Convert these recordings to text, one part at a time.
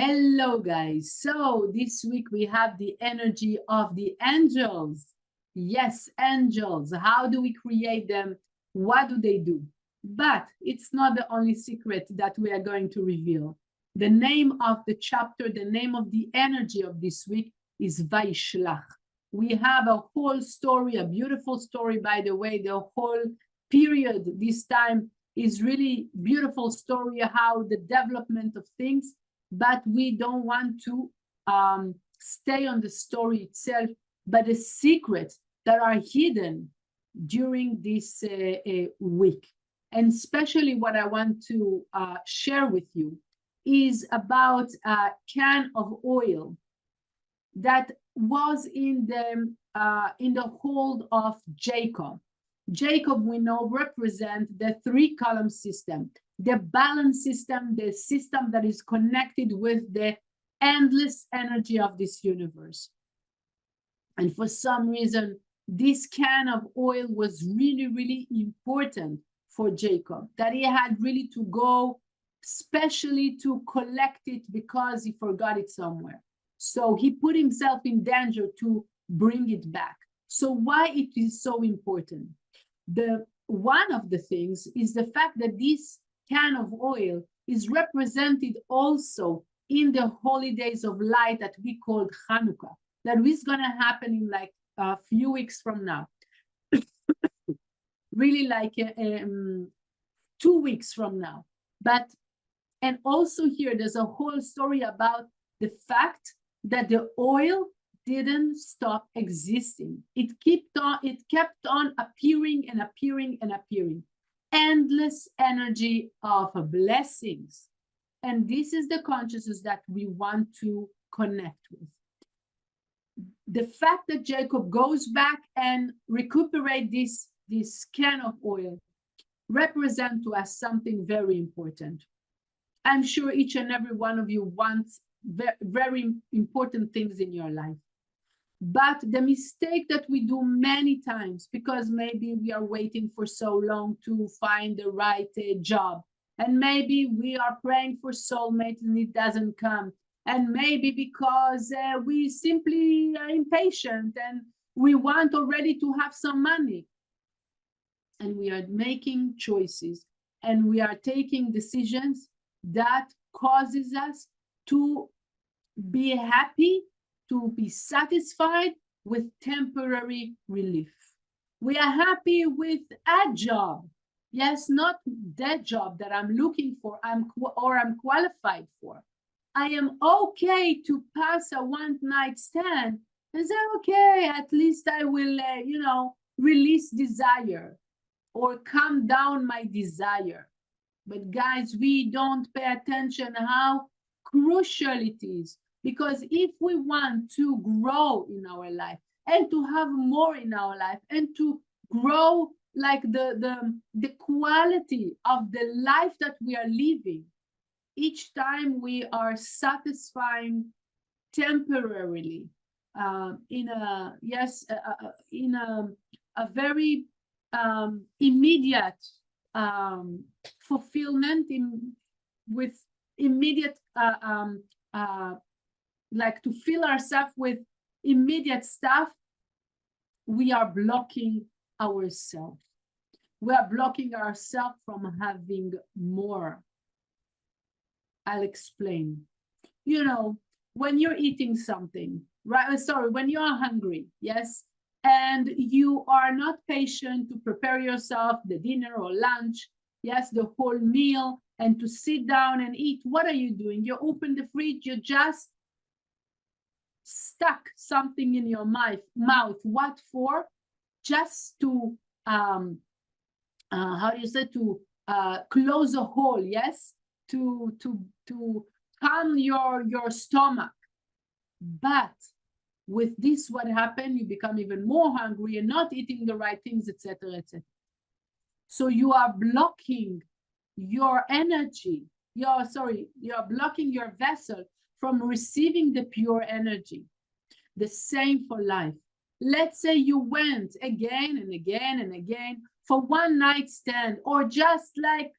Hello, guys. So this week we have the energy of the angels. Yes, angels. How do we create them? What do they do? But it's not the only secret that we are going to reveal. The name of the chapter, the name of the energy of this week is Vayishlach. We have a whole story, a beautiful story, by the way. The whole period this time is really beautiful story, how the development of things, but we don't want to stay on the story itself, but the secrets that are hidden during this week. And especially what I want to share with you is about a can of oil that was in the hold of Jacob. Jacob, we know, represents the three-column system, the balance system, the system that is connected with the endless energy of this universe. And for some reason, this can of oil was really, really important for Jacob, that he had really to go specially to collect it because he forgot it somewhere. So he put himself in danger to bring it back. So why it is so important? One of the things is the fact that this can of oil is represented also in the holidays of light that we call Hanukkah, that is going to happen in like a few weeks from now. Really like 2 weeks from now. And also here, there's a whole story about the fact that the oil didn't stop existing. It kept on appearing and appearing and appearing. Endless energy of blessings. And this is the consciousness that we want to connect with. The fact that Jacob goes back and recuperate this can of oil represent to us something very important. I'm sure each and every one of you wants very important things in your life. But the mistake that we do many times, because maybe we are waiting for so long to find the right job, and maybe we are praying for soulmate and it doesn't come, and maybe because we simply are impatient and we want already to have some money, and we are making choices and we are taking decisions that causes us to be happy, to be satisfied with temporary relief. We are happy with a job. Yes, not that job that I'm looking for or I'm qualified for. I am okay to pass a one-night stand and say, okay, at least I will, release desire or calm down my desire. But guys, we don't pay attention how crucial it is. Because if we want to grow in our life and to have more in our life and to grow like the quality of the life that we are living, each time we are satisfying temporarily in a very immediate fulfillment with immediate like to fill ourselves with immediate stuff, we are blocking ourselves. We are blocking ourselves from having more. I'll explain. When you're eating something, right? Sorry, when you are hungry, yes, and you are not patient to prepare yourself the dinner or lunch, yes, the whole meal, and to sit down and eat, what are you doing? You open the fridge, you just stuck something in your mouth. What for? Just to close a hole, yes, to calm your stomach. But with this, what happened? You become even more hungry and not eating the right things, etc., etc. So you are blocking your energy. You're blocking your vessel from receiving the pure energy. The same for life. Let's say you went again and again and again for one night stand, or just like,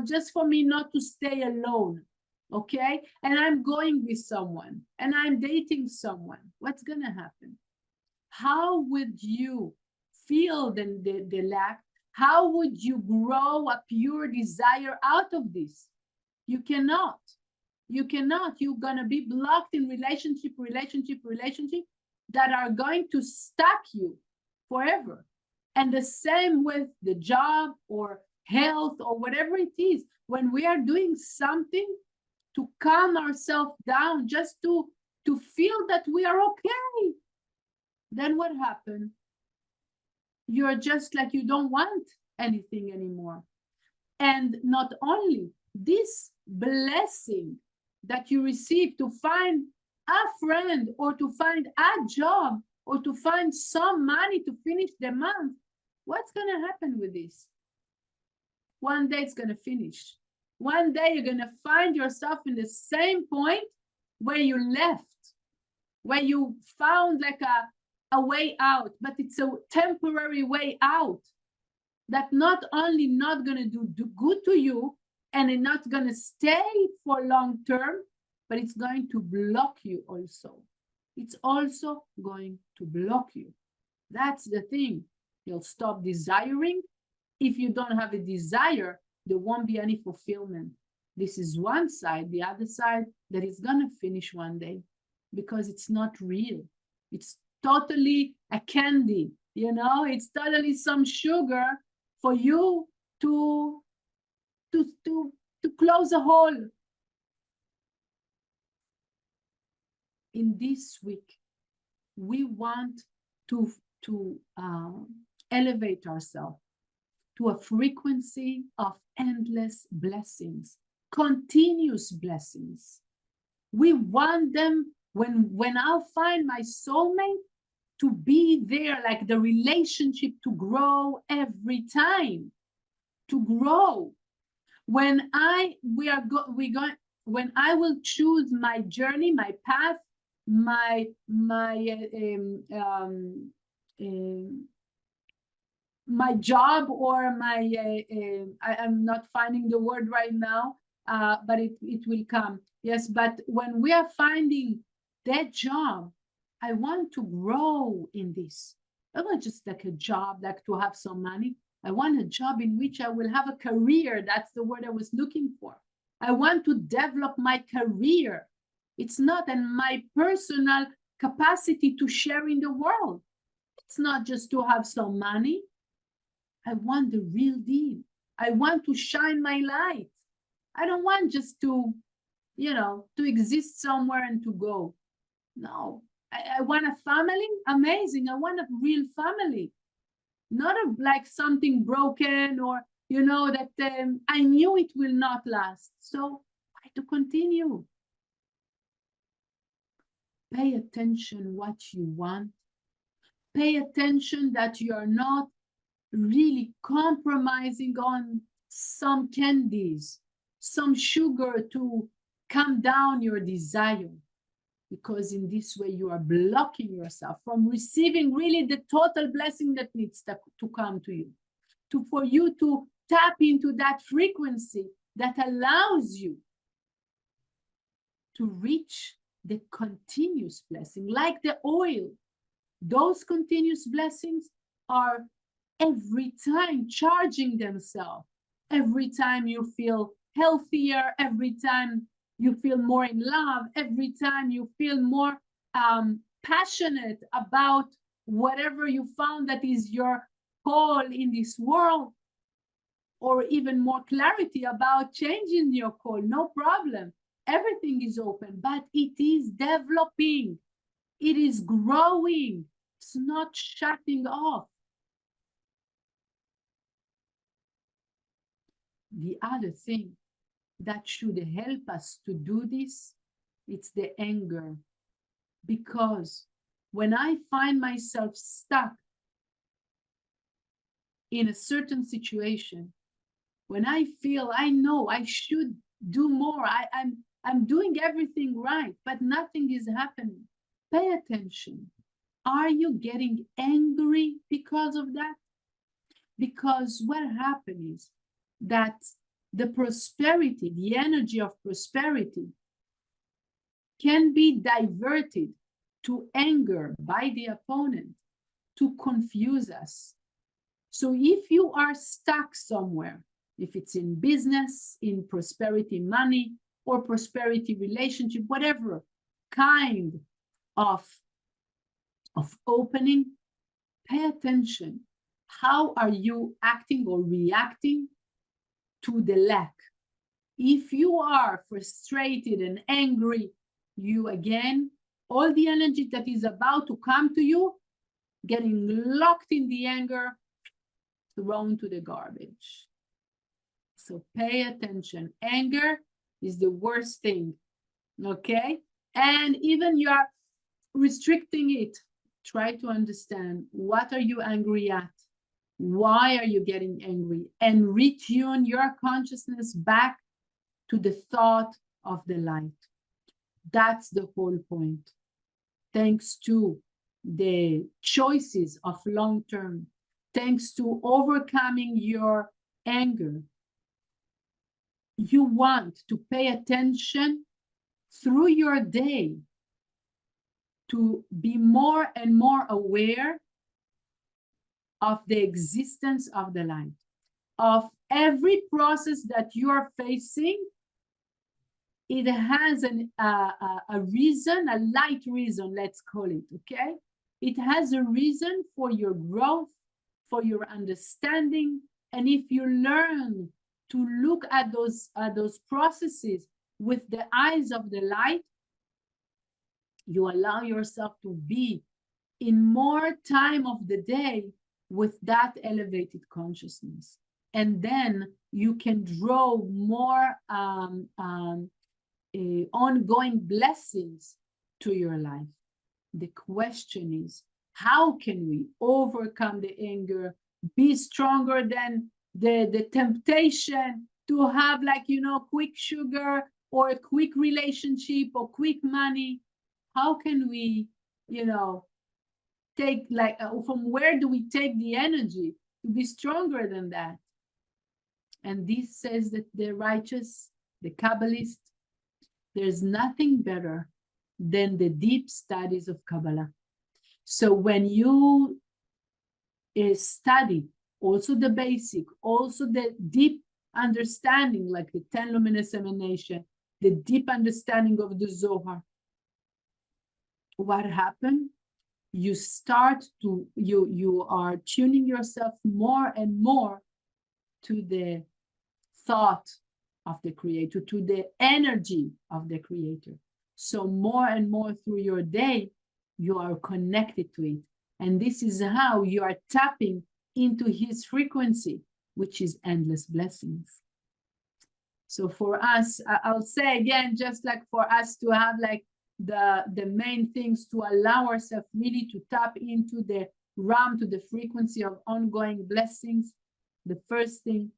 just for me not to stay alone. okay? And I'm going with someone and I'm dating someone. What's going to happen? How would you feel the lack? How would you grow a pure desire out of this? You cannot. You cannot. You're going to be blocked in relationship that are going to stuck you forever. And the same with the job or health or whatever it is. When we are doing something to calm ourselves down, just to feel that we are okay, then what happened? You're just like you don't want anything anymore. And not only this blessing that you receive to find a friend or to find a job or to find some money to finish the month, what's going to happen with this? One day it's going to finish. One day you're going to find yourself in the same point where you left, where you found like a way out, but it's a temporary way out that not only not going to do good to you and it's not going to stay for long term, but it's going to block you also. It's also going to block you. That's the thing. You'll stop desiring. If you don't have a desire, there won't be any fulfillment. This is one side. The other side, that is going to finish one day because it's not real. It's totally a candy, you know, it's totally some sugar for you to close a hole. In this week, we want to elevate ourselves to a frequency of endless blessings, continuous blessings. We want them when I'll find my soulmate to be there, like the relationship to grow every time, to grow. When I will choose my journey, my path, my job, or I'm not finding the word right now, but it will come. Yes, but when we are finding that job, I want to grow in this. I not just like a job, like to have some money. I want a job in which I will have a career. That's the word I was looking for. I want to develop my career. It's not in my personal capacity to share in the world. It's not just to have some money. I want the real deal. I want to shine my light. I don't want just to, to exist somewhere and to go. No, I want a family. Amazing. I want a real family. Not like something broken or, that I knew it will not last. So why to continue? Pay attention what you want. Pay attention that you are not really compromising on some candies, some sugar to calm down your desire. Because in this way, you are blocking yourself from receiving really the total blessing that needs to come to you, for you to tap into that frequency that allows you to reach the continuous blessing, like the oil. Those continuous blessings are every time charging themselves. Every time you feel healthier, every time you feel more in love, every time you feel more passionate about whatever you found that is your call in this world, or even more clarity about changing your call, no problem. Everything is open, but it is developing. It is growing. It's not shutting off. The other thing that should help us to do this, it's the anger. Because when I find myself stuck in a certain situation, when I feel I know I should do more, I'm doing everything right, but nothing is happening. Pay attention. Are you getting angry because of that? Because what happens is that the prosperity, the energy of prosperity can be diverted to anger by the opponent, to confuse us. So if you are stuck somewhere, if it's in business, in prosperity money, or prosperity relationship, whatever kind of opening, pay attention. How are you acting or reacting to the lack? If you are frustrated and angry, you again, all the energy that is about to come to you, getting locked in the anger, thrown to the garbage. So pay attention. Anger is the worst thing, okay? And even you are restricting it. Try to understand, what are you angry at? Why are you getting angry? And retune your consciousness back to the thought of the light. That's the whole point. Thanks to the choices of long term, thanks to overcoming your anger, you want to pay attention through your day to be more and more aware of the existence of the light, of every process that you are facing. It has a reason, a light reason, let's call it, okay? It has a reason for your growth, for your understanding. And if you learn to look at those processes with the eyes of the light, you allow yourself to be in more time of the day with that elevated consciousness. And then you can draw more ongoing blessings to your life. The question is, how can we overcome the anger, be stronger than the temptation to have, like, quick sugar or a quick relationship or quick money? How can we, take, from where do we take the energy to be stronger than that? And this says that the righteous, the Kabbalist, there's nothing better than the deep studies of Kabbalah. So when you study also the basic, also the deep understanding, like the 10 luminous emanation, the deep understanding of the Zohar, what happened? You start to, you are tuning yourself more and more to the thought of the Creator, to the energy of the Creator. So more and more through your day, you are connected to it. And this is how you are tapping into His frequency, which is endless blessings. So for us, I'll say again, just like for us to have like the main things to allow ourselves really to tap into the realm, to the frequency of ongoing blessings. The first thing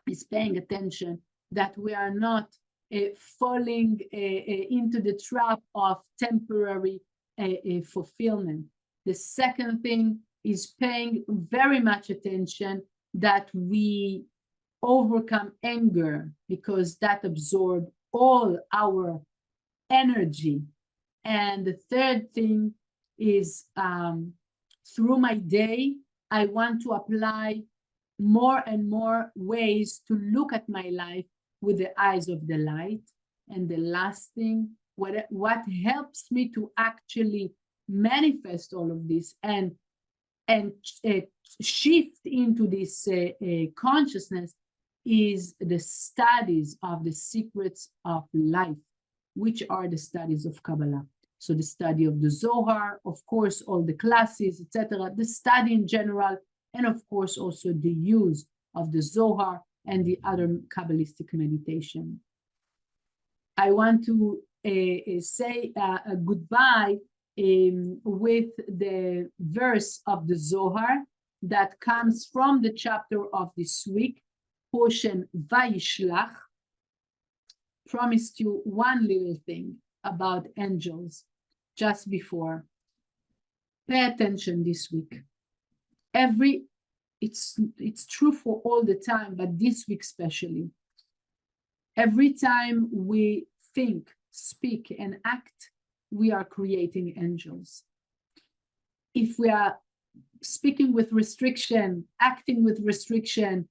is paying attention that we are not falling into the trap of temporary fulfillment. The second thing is paying very much attention that we overcome anger, because that absorbs all our energy. And the third thing is through my day, I want to apply more and more ways to look at my life with the eyes of the light. And the last thing, what helps me to actually manifest all of this and shift into this consciousness is the studies of the secrets of life, which are the studies of Kabbalah. So the study of the Zohar, of course, all the classes, etc., the study in general, and of course also the use of the Zohar and the other Kabbalistic meditation. I want to say a goodbye with the verse of the Zohar that comes from the chapter of this week, portion Vayishlach. Promised you one little thing about angels just before. Pay attention this week. It's true for all the time, but this week especially. Every time we think, speak, and act, we are creating angels. If we are speaking with restriction, acting with restriction,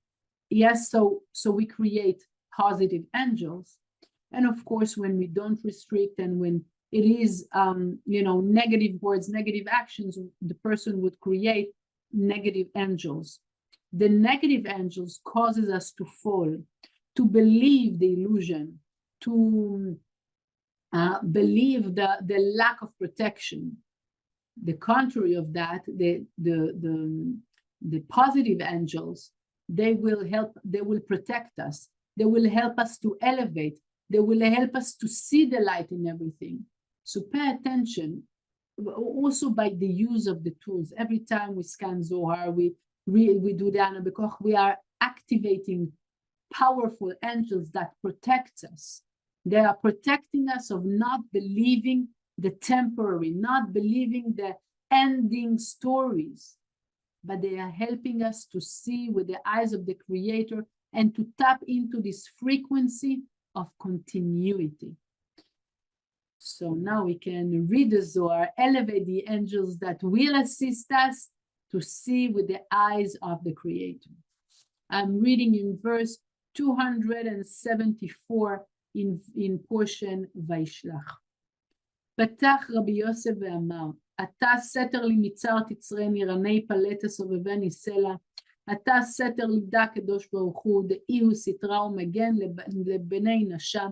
yes, so we create positive angels. And of course, when we don't restrict and when it is, negative words, negative actions, the person would create negative angels. The negative angels causes us to fall, to believe the illusion, to believe the lack of protection. The contrary of that, the positive angels, they will help, they will protect us, they will help us to elevate, they will help us to see the light in everything. So pay attention, also by the use of the tools. Every time we scan Zohar, we do the Ana Bekoch, we are activating powerful angels that protect us. They are protecting us of not believing the temporary, not believing the ending stories, but they are helping us to see with the eyes of the Creator and to tap into this frequency of continuity. So now we can read the Zohar, elevate the angels that will assist us to see with the eyes of the Creator. I'm reading in verse 274 in portion Vayishlach. פתח רבי יוסף ואמר, אתה סתר לי מצר תצרני, רני פלטה סובבני סלע, אתה סתר לי דע קדוש ברוך הוא, דאי הוא סתרה ומגן לבני נשה,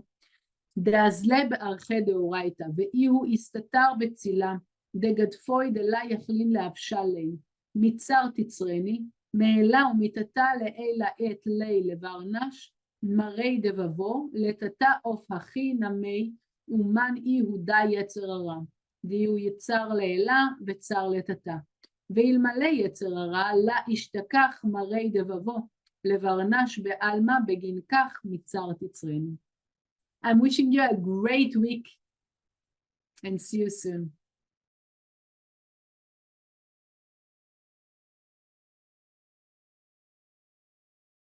דאזלה בערכי דאורייתא, ואי הוא הסתתר בצילה, דגדפוי דלה יכלין להבשל לי, מצר תצרני, מעילה ומיתתה לאלה את לי לברנש, מרי דבבו, לתתה עוף הכי נמי, ומן אי הוא די יצר הרע, די הוא יצר לאלה וצר לתתה. ואלמלא יצר הרע, לה ישתכח מרי דבבו, לברנש בעלמא בגין כך מצר תצרני. I'm wishing you a great week and see you soon.